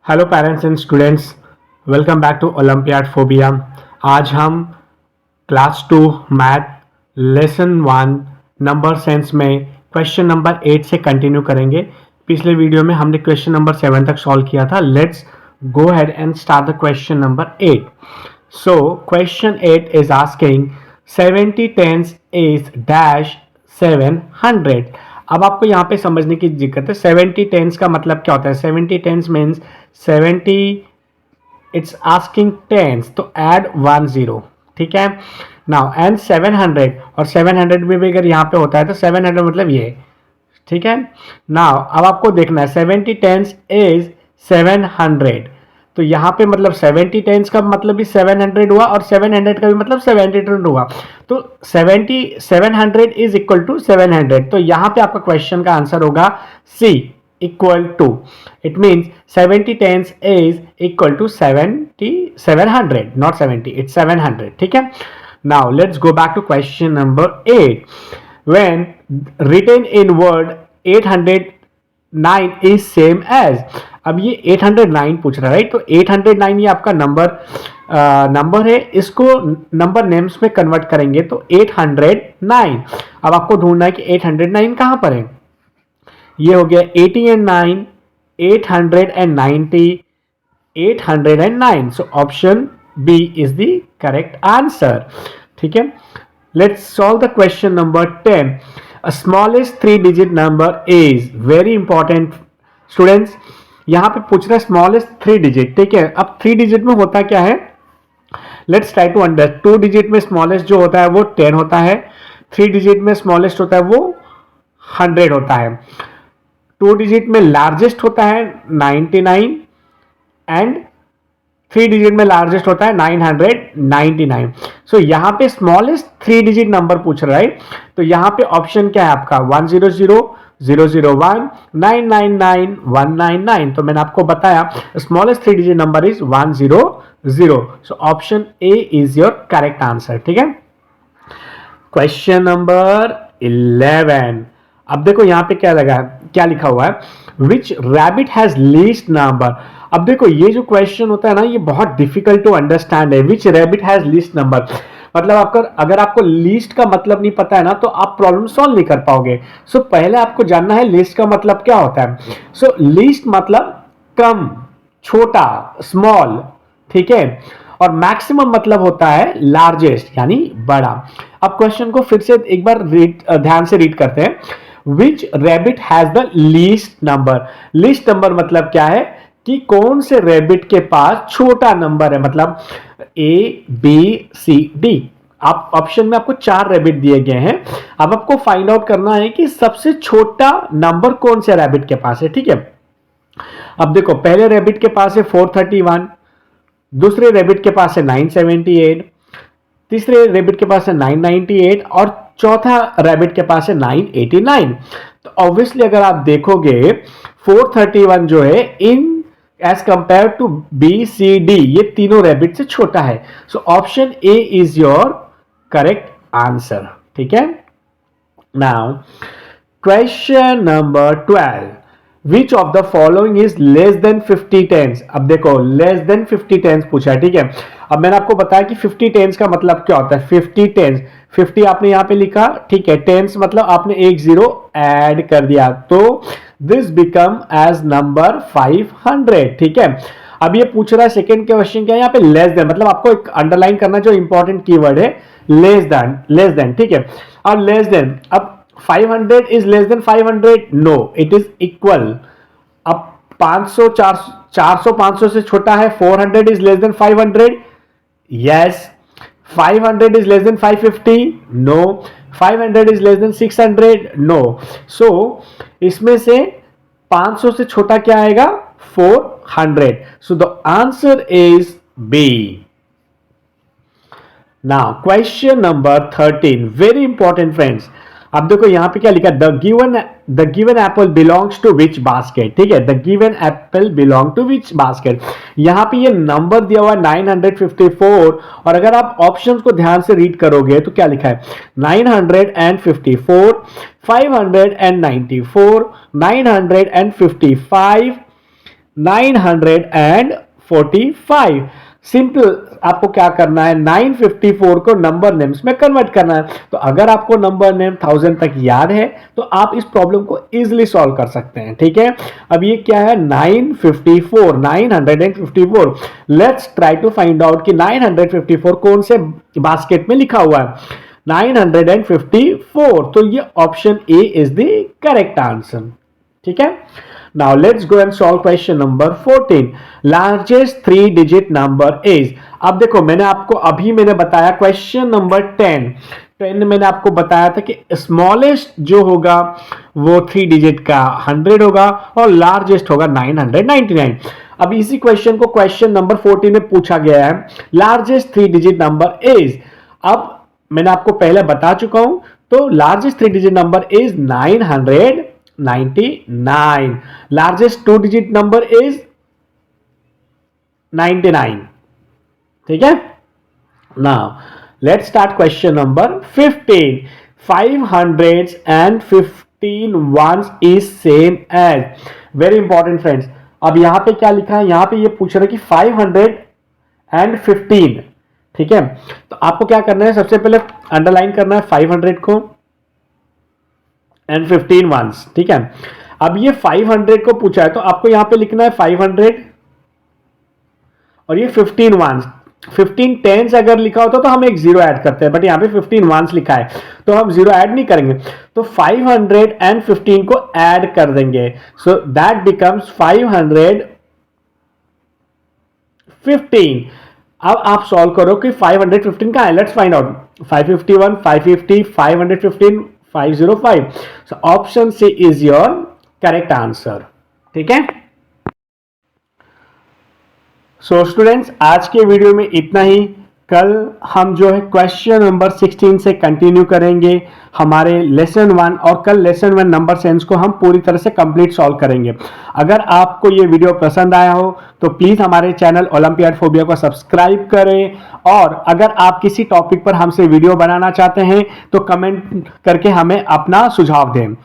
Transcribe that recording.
Hello parents and students, welcome back to olympiad phobia. आज हम class 2 math lesson 1 number sense में question number 8 से continue करेंगे। पिछले वीडियो में हमने क्वेश्चन नंबर 7 तक सॉल्व किया था। Let's go ahead and start the question number 8। So question 8 is asking 70 tens is dash 700। अब आपको यहाँ पे समझने की दिक्कत है। 70 टेंस का मतलब क्या होता है? 70 tens means 70 it's asking tens, तो ऐड 1 0, ठीक है। नाउ एंड 700, और 700 में भी अगर यहाँ पे होता है तो 700 मतलब ये, ठीक है। नाउ अब आपको देखना है 70 टेंस इज 700, तो यहाँ पे मतलब 70 टेंस का मतलब भी 700 हुआ और 700 का भी मतलब 72 हुआ, तो 700 इज इक्वल टू 700। तो यहाँ पे आपका क्वेश्चन का आंसर होगा C, equal to. It means 70 tens is equal to 700, not 70, it's 700, ठीक है। Now let's go back to question number 8। when written in word 809 is same as। अब ये 809 पूछ रहा है, राइट। तो 809 ये आपका नंबर है, इसको नंबर नेम्स में कन्वर्ट करेंगे तो 809। अब आपको ढूंढना है कि 809 कहां पर है। ये हो गया 80 and 9, 890, 809। So option B is the correct answer, ठीक है। Let's solve the question number 10. A smallest 3-digit number is very important students। यहां पे पूछ रहा है smallest 3 digit, ठीक है। अब 3 digit में होता क्या है, let's try to understand. 2 digit में स्मॉलेस्ट जो होता है वो 10 होता है, 3 digit में स्मॉलेस्ट होता है वो 100 होता है, 2 digit में लार्जेस्ट होता है 99 एंड 3 डिजिट में लार्जेस्ट होता है 999। सो यहां पे स्मॉलेस्ट 3 डिजिट नंबर पूछ रहा है, तो यहां पे ऑप्शन क्या है आपका 100, 001, 999, 199। तो मैंने आपको बताया smallest 3 digit number is 100। So option A is your correct answer, ठीक है। Question number 11। अब देखो यहां पे क्या लिखा हुआ है, विच रैबिट हैज लीस्ट नंबर। अब देखो ये जो क्वेश्चन होता है ना, ये बहुत डिफिकल्ट टू अंडरस्टैंड है। विच रैबिट हैज लीस्ट नंबर मतलब अगर आपको लीस्ट का मतलब नहीं पता है ना, तो आप प्रॉब्लम सॉल्व नहीं कर पाओगे। सो पहले आपको जानना है लीस्ट का मतलब क्या होता है। सो लीस्ट मतलब कम, छोटा, स्मॉल, ठीक है। और मैक्सिमम मतलब होता है लार्जेस्ट, यानी बड़ा। अब क्वेश्चन को फिर से एक बार ध्यान से रीड करते हैं। Which rabbit has the least number. Least number मतलब क्या है कि कौन से रैबिट के पास छोटा नंबर है, मतलब ए बी सी डी। आप ऑप्शन में आपको 4 रैबिट दिए गए हैं। अब आपको फाइंड आउट करना है कि सबसे छोटा नंबर कौन से रैबिट के पास है, ठीक है। अब देखो पहले रैबिट के पास है 431, दूसरे रैबिट के पास है 978, तीसरे रैबिट के पास है 998 और चौथा रैबिट के पास है 989। तो ऑब्वियसली अगर आप देखोगे 431 जो है in as compare to B C D, ये तीनों रैबिट से छोटा है। So option A is your correct answer, ठीक है। Now question number 12। Which of the following is less than 50 tens. अब देखो लेस देन 50 टेंस पूछा है, ठीक है। अब मैंने आपको बताया कि 50 टेंस का मतलब क्या होता है। 50 टेंस, 50 आपने यहां पे लिखा, ठीक है। टेंस मतलब आपने एक जीरो ऐड कर दिया, तो दिस बिकम एज नंबर 500, ठीक है। अब ये पूछ रहा है सेकेंड क्वेश्चन क्या है, यहाँ पे लेस देन, मतलब आपको एक अंडरलाइन करना जो इंपॉर्टेंट कीवर्ड है लेस देन, ठीक है। अब लेस देन, अब 500 is less than 500, no, it is equal. अब 500 400 500 से छोटा है, 400 is less than 500, yes. 500 is less than 550, no। 500 is less than 600, no। so इसमें से 500 से छोटा क्या आएगा, 400। so the answer is B। now question number 13, very important friends। अब देखो यहां पे क्या लिखा, the given apple belongs to which basket, ठीक है। The given apple belong to which basket. यहां पे ये नंबर दिया हुआ 954, और अगर आप ऑप्शंस को ध्यान से रीड करोगे तो क्या लिखा है, 954, 594, 955, 945। सिंपल, आपको क्या करना है, 954 को नंबर नेम्स में कन्वर्ट करना है। तो अगर आपको नंबर नेम 1000 तक याद है तो आप इस प्रॉब्लम को इजीली सॉल्व कर सकते हैं। ठीक है, अब ये क्या है, 954। Let's try to find out कि 954 कौन से बास्केट में लिखा हुआ है। 954, तो ये option A is the correct answer. ठीक है, now let's go and solve question number 14. Largest 3-digit number is, अब देखो मैंने बताया क्वेश्चन नंबर 10 मैंने आपको बताया था कि स्मॉलेस्ट जो होगा वो 3 डिजिट का 100 होगा और लार्जेस्ट होगा 999। अब इसी क्वेश्चन को क्वेश्चन नंबर 14 में पूछा गया है, लार्जेस्ट 3 डिजिट नंबर इज। अब मैंने आपको पहले बता चुका हूं, तो largest 3 digit number is 999। Largest 2 digit number is 99। ठीक है, now let's start question number 15। 500 and 15 ones is same as, very important friends. अब यहां पे क्या लिखा है, यहां पे ये पूछ रहा है कि 515। ठीक है, तो आपको क्या करना है, सबसे पहले अंडरलाइन करना है 500 को एंड 15 वंस। ठीक है, अब ये 500 को पूछा है तो आपको यहां पे लिखना है 500 और ये 15 वंस। 15 टेंस अगर लिखा होता तो हम एक जीरो ऐड करते हैं, बट यहां पे 15 वंस लिखा है तो हम जीरो ऐड नहीं करेंगे, तो 515 को ऐड कर देंगे। So that becomes 515। अब आप सॉल्व करो कि 515 का है, let's find out. 551, 550, 515, 505। So option C is your correct answer. ठीक है, सो स्टूडेंट्स आज के वीडियो में इतना ही। कल हम जो है क्वेश्चन नंबर 16 से कंटिन्यू करेंगे हमारे लेसन 1, और कल लेसन 1 नंबर सेंस को हम पूरी तरह से कंप्लीट सॉल्व करेंगे। अगर आपको ये वीडियो पसंद आया हो तो प्लीज हमारे चैनल ओलंपियाड फोबिया को सब्सक्राइब करें, और अगर आप किसी टॉपिक पर हमसे वीडियो बनाना चाहते हैं तो कमेंट करके हमें अपना सुझाव दें।